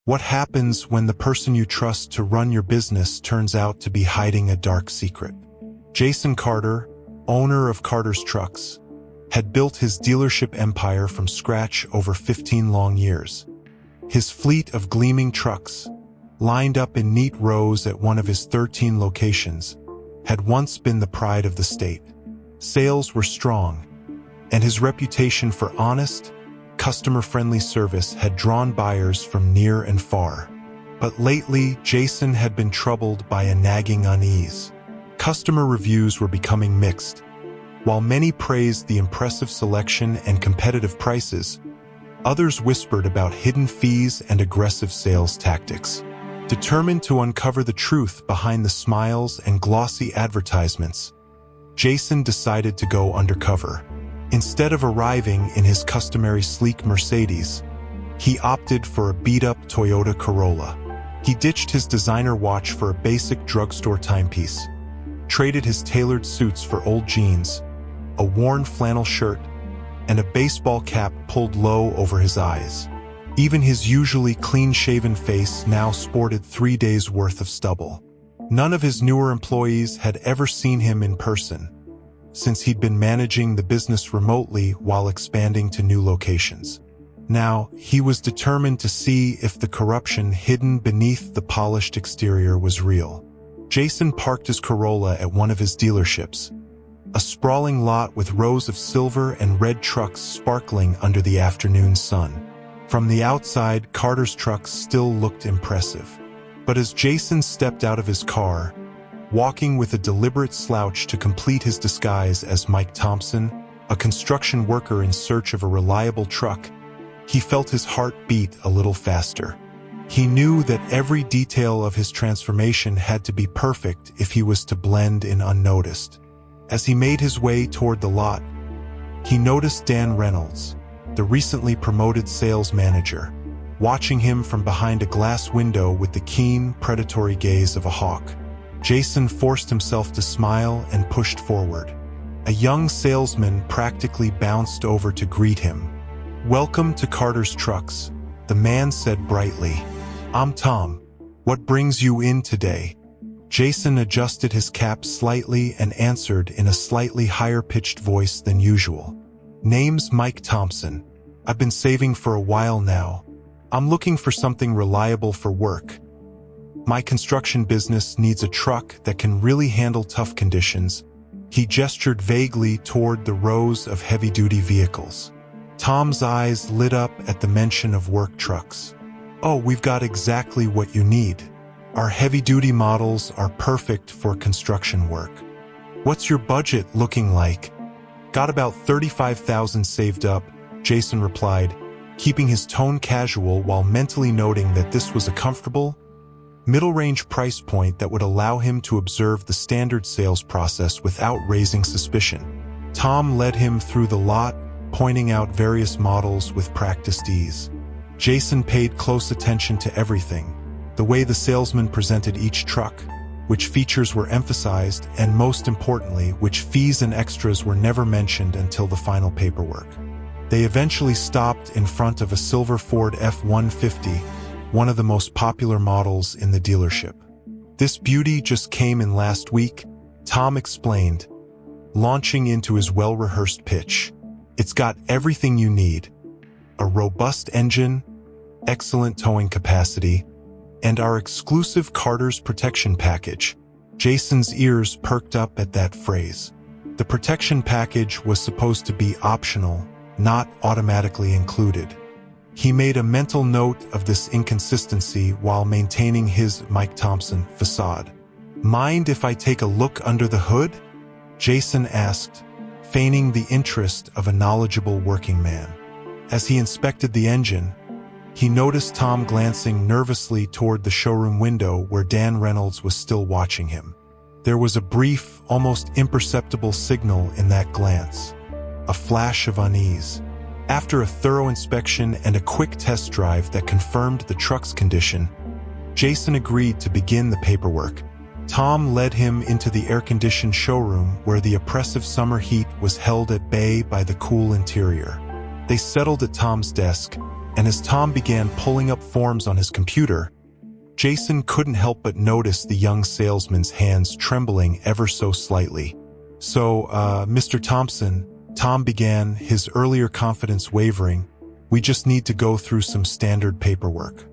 What happens when the person you trust to run your business turns out to be hiding a dark secret? Jason Carter, owner of Carter's Trucks, had built his dealership empire from scratch over 15 long years. His fleet of gleaming trucks, lined up in neat rows at one of his 13 locations, had once been the pride of the state. Sales were strong, and his reputation for honest, customer-friendly service had drawn buyers from near and far. But lately, Jason had been troubled by a nagging unease. Customer reviews were becoming mixed. While many praised the impressive selection and competitive prices, others whispered about hidden fees and aggressive sales tactics. Determined to uncover the truth behind the smiles and glossy advertisements, Jason decided to go undercover. Instead of arriving in his customary sleek Mercedes, he opted for a beat-up Toyota Corolla. He ditched his designer watch for a basic drugstore timepiece, traded his tailored suits for old jeans, a worn flannel shirt, and a baseball cap pulled low over his eyes. Even his usually clean-shaven face now sported 3 days' worth of stubble. None of his newer employees had ever seen him in person, since he'd been managing the business remotely while expanding to new locations. Now, he was determined to see if the corruption hidden beneath the polished exterior was real. Jason parked his Corolla at one of his dealerships, a sprawling lot with rows of silver and red trucks sparkling under the afternoon sun. From the outside, Carter's Trucks still looked impressive. But as Jason stepped out of his car, walking with a deliberate slouch to complete his disguise as Mike Thompson, a construction worker in search of a reliable truck, he felt his heart beat a little faster. He knew that every detail of his transformation had to be perfect if he was to blend in unnoticed. As he made his way toward the lot, he noticed Dan Reynolds, the recently promoted sales manager, watching him from behind a glass window with the keen, predatory gaze of a hawk. Jason forced himself to smile and pushed forward. A young salesman practically bounced over to greet him. "Welcome to Carter's Trucks," the man said brightly. "I'm Tom. What brings you in today?" Jason adjusted his cap slightly and answered in a slightly higher-pitched voice than usual. "Name's Mike Thompson. I've been saving for a while now. I'm looking for something reliable for work. My construction business needs a truck that can really handle tough conditions." He gestured vaguely toward the rows of heavy-duty vehicles. Tom's eyes lit up at the mention of work trucks. "Oh, we've got exactly what you need. Our heavy-duty models are perfect for construction work. What's your budget looking like?" "Got about $35,000 saved up," Jason replied, keeping his tone casual while mentally noting that this was a comfortable, middle-range price point that would allow him to observe the standard sales process without raising suspicion. Tom led him through the lot, pointing out various models with practiced ease. Jason paid close attention to everything: the way the salesman presented each truck, which features were emphasized, and most importantly, which fees and extras were never mentioned until the final paperwork. They eventually stopped in front of a silver Ford F-150, one of the most popular models in the dealership. "This beauty just came in last week," Tom explained, launching into his well-rehearsed pitch. "It's got everything you need: a robust engine, excellent towing capacity, and our exclusive Carter's Protection Package." Jason's ears perked up at that phrase. The protection package was supposed to be optional, not automatically included. He made a mental note of this inconsistency while maintaining his Mike Thompson facade. "Mind if I take a look under the hood?" Jason asked, feigning the interest of a knowledgeable working man. As he inspected the engine, he noticed Tom glancing nervously toward the showroom window where Dan Reynolds was still watching him. There was a brief, almost imperceptible signal in that glance, a flash of unease. After a thorough inspection and a quick test drive that confirmed the truck's condition, Jason agreed to begin the paperwork. Tom led him into the air-conditioned showroom where the oppressive summer heat was held at bay by the cool interior. They settled at Tom's desk, and as Tom began pulling up forms on his computer, Jason couldn't help but notice the young salesman's hands trembling ever so slightly. "So, Mr. Thompson," Tom began, his earlier confidence wavering, "we just need to go through some standard paperwork.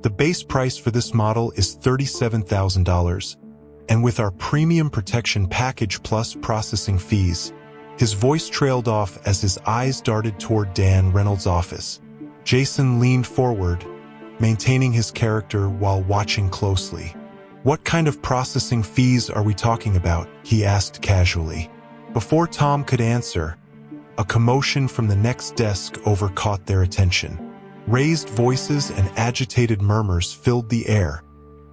The base price for this model is $37,000, and with our premium protection package plus processing fees." His voice trailed off as his eyes darted toward Dan Reynolds' office. Jason leaned forward, maintaining his character while watching closely. "What kind of processing fees are we talking about?" he asked casually. Before Tom could answer, a commotion from the next desk overcaught their attention. Raised voices and agitated murmurs filled the air,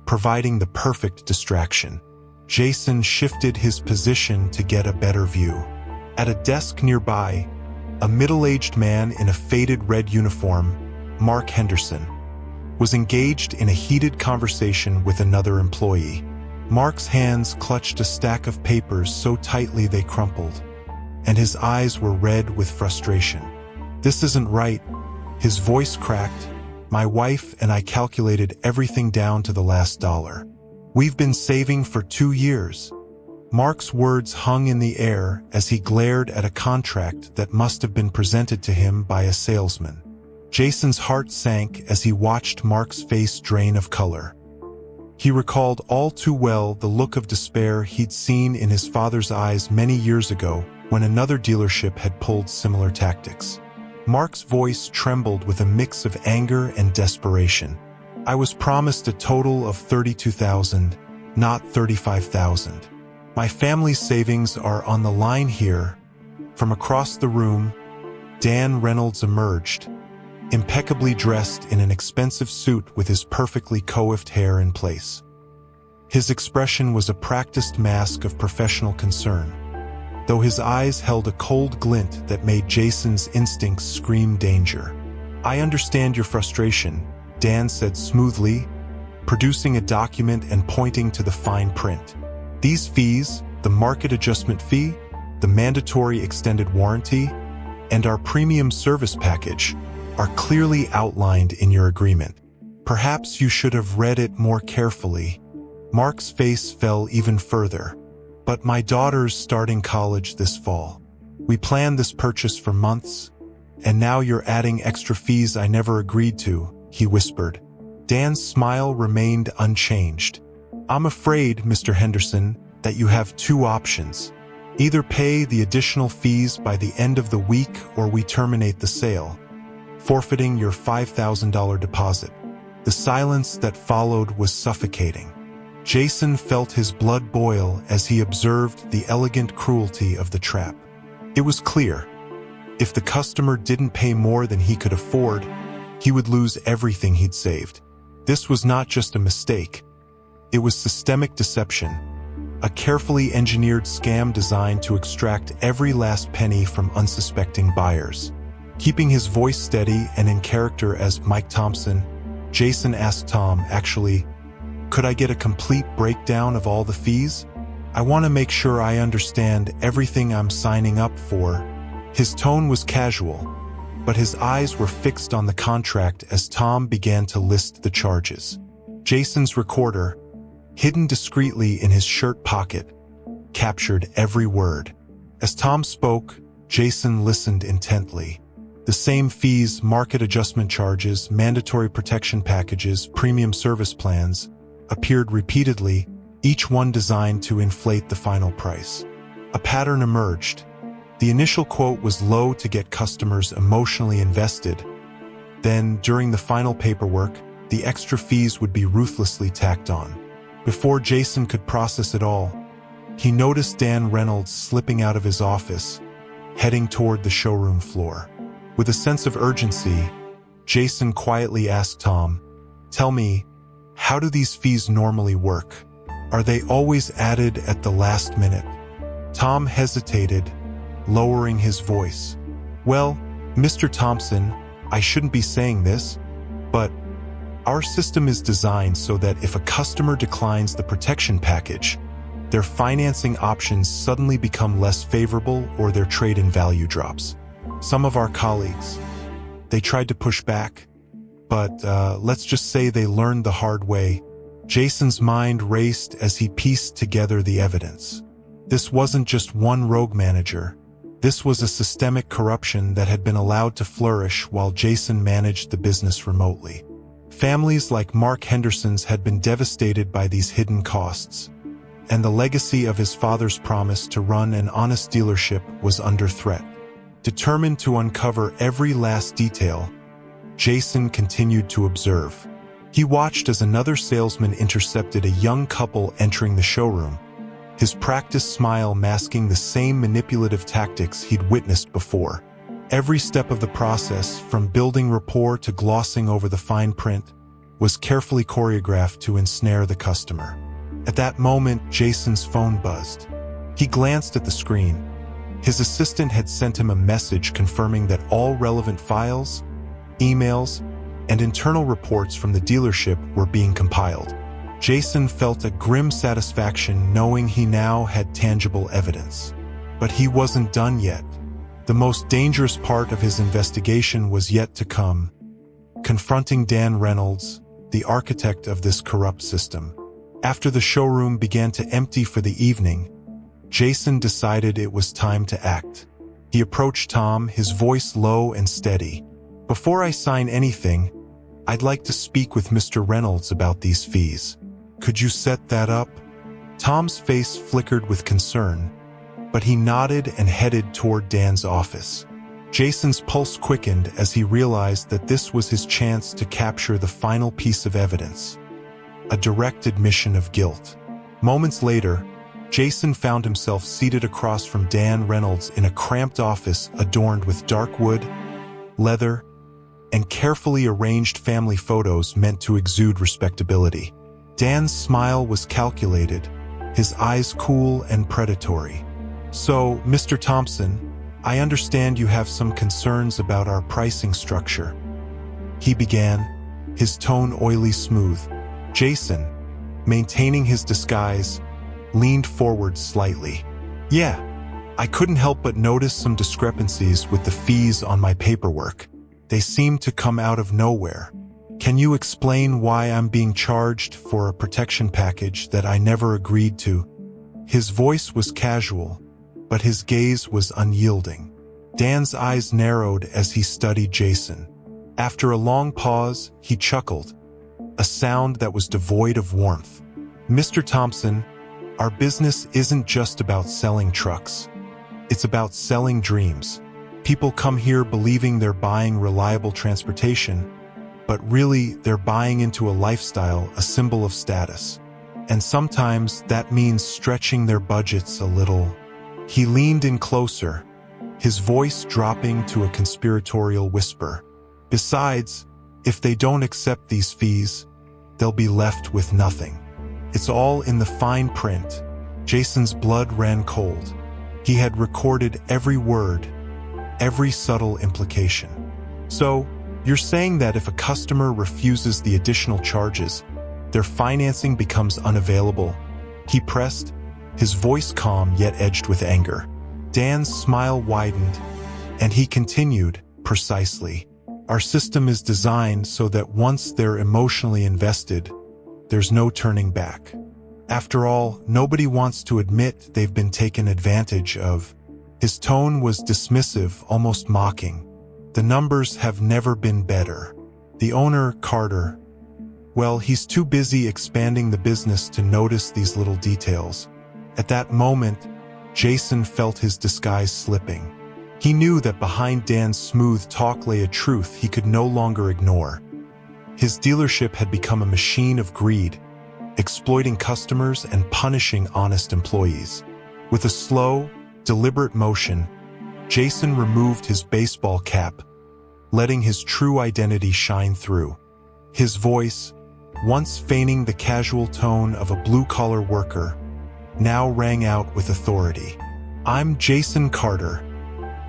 providing the perfect distraction. Jason shifted his position to get a better view. At a desk nearby, a middle-aged man in a faded red uniform, Mark Henderson, was engaged in a heated conversation with another employee. Mark's hands clutched a stack of papers so tightly they crumpled, and his eyes were red with frustration. "This isn't right," his voice cracked. "My wife and I calculated everything down to the last dollar. We've been saving for 2 years. Mark's words hung in the air as he glared at a contract that must have been presented to him by a salesman. Jason's heart sank as he watched Mark's face drain of color. He recalled all too well the look of despair he'd seen in his father's eyes many years ago when another dealership had pulled similar tactics. Mark's voice trembled with a mix of anger and desperation. "I was promised a total of $32,000, not $35,000. My family's savings are on the line here." From across the room, Dan Reynolds emerged, impeccably dressed in an expensive suit with his perfectly coiffed hair in place. His expression was a practiced mask of professional concern, though his eyes held a cold glint that made Jason's instincts scream danger. "I understand your frustration," Dan said smoothly, producing a document and pointing to the fine print. "These fees, the market adjustment fee, the mandatory extended warranty, and our premium service package, are clearly outlined in your agreement. Perhaps you should have read it more carefully." Mark's face fell even further. "But my daughter's starting college this fall. We planned this purchase for months, and now you're adding extra fees I never agreed to," he whispered. Dan's smile remained unchanged. "I'm afraid, Mr. Henderson, that you have 2 options. Either pay the additional fees by the end of the week or we terminate the sale, forfeiting your $5,000 deposit." The silence that followed was suffocating. Jason felt his blood boil as he observed the elegant cruelty of the trap. It was clear. If the customer didn't pay more than he could afford, he would lose everything he'd saved. This was not just a mistake. It was systemic deception, a carefully engineered scam designed to extract every last penny from unsuspecting buyers. Keeping his voice steady and in character as Mike Thompson, Jason asked Tom, "Actually, could I get a complete breakdown of all the fees? I want to make sure I understand everything I'm signing up for." His tone was casual, but his eyes were fixed on the contract as Tom began to list the charges. Jason's recorder, hidden discreetly in his shirt pocket, captured every word. As Tom spoke, Jason listened intently. The same fees, market adjustment charges, mandatory protection packages, premium service plans, appeared repeatedly, each one designed to inflate the final price. A pattern emerged. The initial quote was low to get customers emotionally invested. Then, during the final paperwork, the extra fees would be ruthlessly tacked on. Before Jason could process it all, he noticed Dan Reynolds slipping out of his office, heading toward the showroom floor. With a sense of urgency, Jason quietly asked Tom, "Tell me, how do these fees normally work? Are they always added at the last minute?" Tom hesitated, lowering his voice. "Well, Mr. Thompson, I shouldn't be saying this, but our system is designed so that if a customer declines the protection package, their financing options suddenly become less favorable or their trade-in value drops. Some of our colleagues, they tried to push back, but let's just say they learned the hard way. Jason's mind raced as he pieced together the evidence. This wasn't just one rogue manager. This was a systemic corruption that had been allowed to flourish while Jason managed the business remotely. Families like Mark Henderson's had been devastated by these hidden costs, and the legacy of his father's promise to run an honest dealership was under threat. Determined to uncover every last detail, Jason continued to observe. He watched as another salesman intercepted a young couple entering the showroom, his practiced smile masking the same manipulative tactics he'd witnessed before. Every step of the process, from building rapport to glossing over the fine print, was carefully choreographed to ensnare the customer. At that moment, Jason's phone buzzed. He glanced at the screen. His assistant had sent him a message confirming that all relevant files, emails, and internal reports from the dealership were being compiled. Jason felt a grim satisfaction knowing he now had tangible evidence. But he wasn't done yet. The most dangerous part of his investigation was yet to come, confronting Dan Reynolds, the architect of this corrupt system. After the showroom began to empty for the evening, Jason decided it was time to act. He approached Tom, his voice low and steady. "Before I sign anything, I'd like to speak with Mr. Reynolds about these fees. Could you set that up?" Tom's face flickered with concern, but he nodded and headed toward Dan's office. Jason's pulse quickened as he realized that this was his chance to capture the final piece of evidence, a direct admission of guilt. Moments later, Jason found himself seated across from Dan Reynolds in a cramped office adorned with dark wood, leather, and carefully arranged family photos meant to exude respectability. Dan's smile was calculated, his eyes cool and predatory. "So, Mr. Thompson, I understand you have some concerns about our pricing structure," he began, his tone oily smooth. Jason, maintaining his disguise, leaned forward slightly. "Yeah, I couldn't help but notice some discrepancies with the fees on my paperwork. They seem to come out of nowhere. Can you explain why I'm being charged for a protection package that I never agreed to?" His voice was casual, but his gaze was unyielding. Dan's eyes narrowed as he studied Jason. After a long pause, he chuckled, a sound that was devoid of warmth. "Mr. Thompson, our business isn't just about selling trucks. It's about selling dreams. People come here believing they're buying reliable transportation, but really they're buying into a lifestyle, a symbol of status. And sometimes that means stretching their budgets a little." He leaned in closer, his voice dropping to a conspiratorial whisper. "Besides, if they don't accept these fees, they'll be left with nothing. It's all in the fine print." Jason's blood ran cold. He had recorded every word, every subtle implication. "So, you're saying that if a customer refuses the additional charges, their financing becomes unavailable?" he pressed, his voice calm yet edged with anger. Dan's smile widened, and he continued, "Precisely. Our system is designed so that once they're emotionally invested, there's no turning back. After all, nobody wants to admit they've been taken advantage of." His tone was dismissive, almost mocking. "The numbers have never been better. The owner, Carter, well, he's too busy expanding the business to notice these little details." At that moment, Jason felt his disguise slipping. He knew that behind Dan's smooth talk lay a truth he could no longer ignore. His dealership had become a machine of greed, exploiting customers and punishing honest employees. With a slow, deliberate motion, Jason removed his baseball cap, letting his true identity shine through. His voice, once feigning the casual tone of a blue-collar worker, now rang out with authority. "I'm Jason Carter,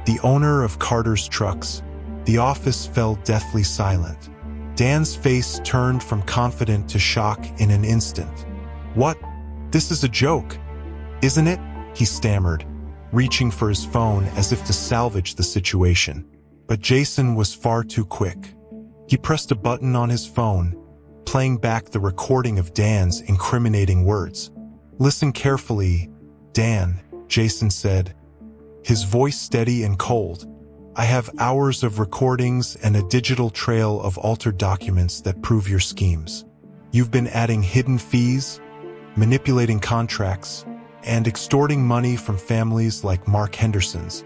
the owner of Carter's Trucks." The office fell deathly silent. Dan's face turned from confident to shock in an instant. "What? This is a joke, isn't it?" he stammered, reaching for his phone as if to salvage the situation. But Jason was far too quick. He pressed a button on his phone, playing back the recording of Dan's incriminating words. "Listen carefully, Dan," Jason said, his voice steady and cold. "I have hours of recordings and a digital trail of altered documents that prove your schemes. You've been adding hidden fees, manipulating contracts, and extorting money from families like Mark Henderson's."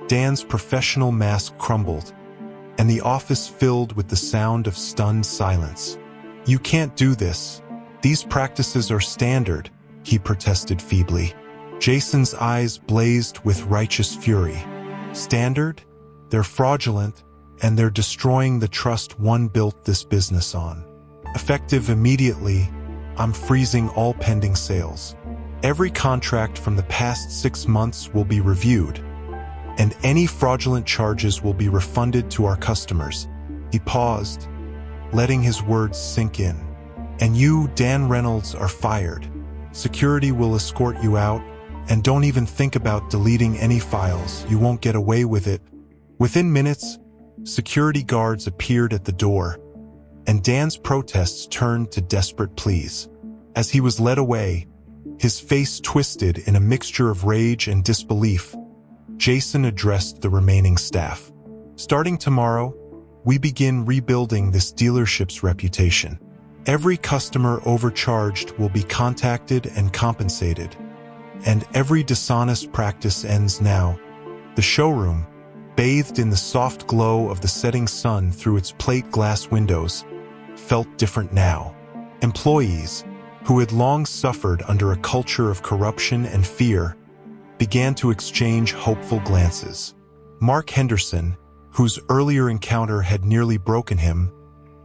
Dan's professional mask crumbled, and the office filled with the sound of stunned silence. "You can't do this. These practices are standard," he protested feebly. Jason's eyes blazed with righteous fury. "Standard? They're fraudulent, and they're destroying the trust one built this business on. Effective immediately, I'm freezing all pending sales. Every contract from the past 6 months will be reviewed, and any fraudulent charges will be refunded to our customers." He paused, letting his words sink in. "And you, Dan Reynolds, are fired. Security will escort you out, and don't even think about deleting any files. You won't get away with it." Within minutes, security guards appeared at the door, and Dan's protests turned to desperate pleas. As he was led away, his face twisted in a mixture of rage and disbelief, Jason addressed the remaining staff. "Starting tomorrow, we begin rebuilding this dealership's reputation. Every customer overcharged will be contacted and compensated, and every dishonest practice ends now." The showroom, bathed in the soft glow of the setting sun through its plate glass windows, felt different now. Employees, who had long suffered under a culture of corruption and fear, began to exchange hopeful glances. Mark Henderson, whose earlier encounter had nearly broken him,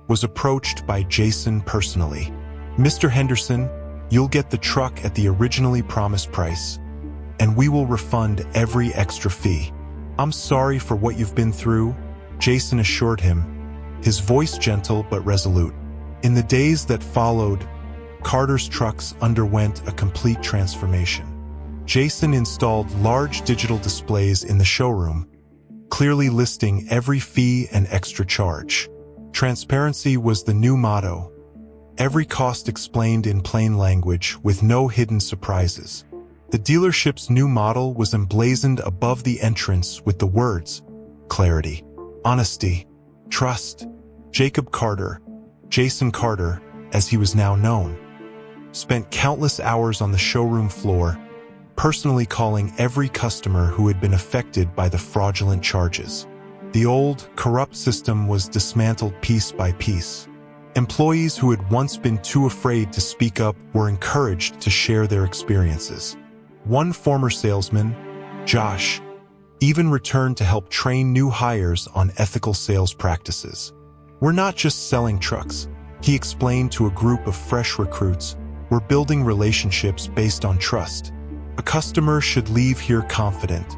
was approached by Jason personally. "Mr. Henderson, you'll get the truck at the originally promised price, and we will refund every extra fee." "I'm sorry for what you've been through," Jason assured him, his voice gentle but resolute. In the days that followed, Carter's trucks underwent a complete transformation. Jason installed large digital displays in the showroom, clearly listing every fee and extra charge. Transparency was the new motto. Every cost explained in plain language with no hidden surprises. The dealership's new model was emblazoned above the entrance with the words, "Clarity, Honesty, Trust." Jacob Carter, Jason Carter, as he was now known, spent countless hours on the showroom floor, personally calling every customer who had been affected by the fraudulent charges. The old, corrupt system was dismantled piece by piece. Employees who had once been too afraid to speak up were encouraged to share their experiences. One former salesman, Josh, even returned to help train new hires on ethical sales practices. "We're not just selling trucks," he explained to a group of fresh recruits. "We're building relationships based on trust. A customer should leave here confident,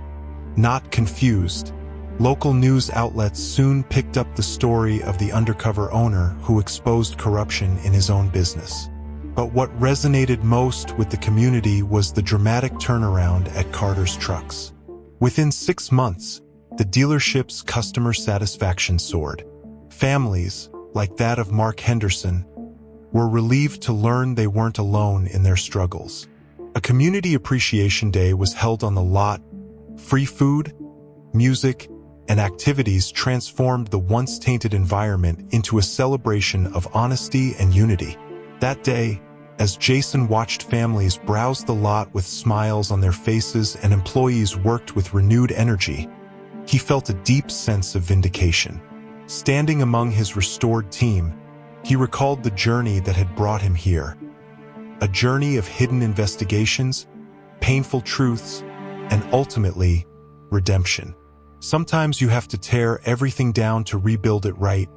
not confused." Local news outlets soon picked up the story of the undercover owner who exposed corruption in his own business. But what resonated most with the community was the dramatic turnaround at Carter's Trucks. Within 6 months, the dealership's customer satisfaction soared. Families, like that of Mark Henderson, were relieved to learn they weren't alone in their struggles. A community appreciation day was held on the lot. Free food, music, and activities transformed the once tainted environment into a celebration of honesty and unity. That day, as Jason watched families browse the lot with smiles on their faces and employees worked with renewed energy, he felt a deep sense of vindication. Standing among his restored team, he recalled the journey that had brought him here. A journey of hidden investigations, painful truths, and ultimately, redemption. "Sometimes you have to tear everything down to rebuild it right,"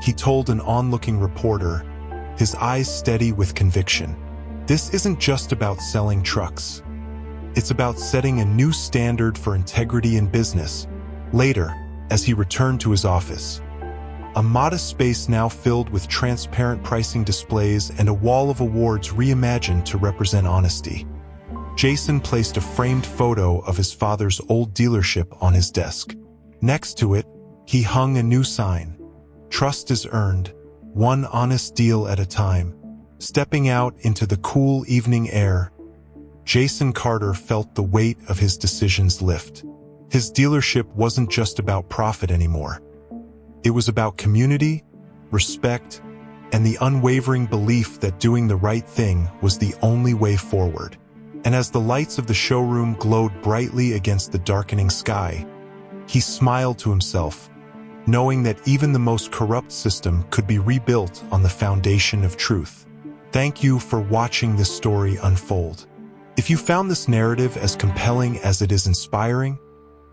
he told an onlooking reporter, his eyes steady with conviction. "This isn't just about selling trucks. It's about setting a new standard for integrity in business." Later, as he returned to his office, a modest space now filled with transparent pricing displays and a wall of awards reimagined to represent honesty, Jason placed a framed photo of his father's old dealership on his desk. Next to it, he hung a new sign, Trust is earned, one honest deal at a time. Stepping out into the cool evening air, Jason Carter felt the weight of his decisions lift. His dealership wasn't just about profit anymore. It was about community, respect, and the unwavering belief that doing the right thing was the only way forward. And as the lights of the showroom glowed brightly against the darkening sky, he smiled to himself, knowing that even the most corrupt system could be rebuilt on the foundation of truth. Thank you for watching this story unfold. If you found this narrative as compelling as it is inspiring,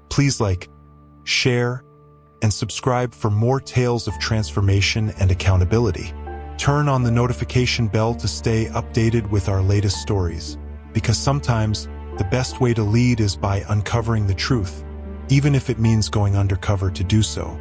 please like, share, and subscribe for more tales of transformation and accountability. Turn on the notification bell to stay updated with our latest stories, because sometimes the best way to lead is by uncovering the truth, even if it means going undercover to do so.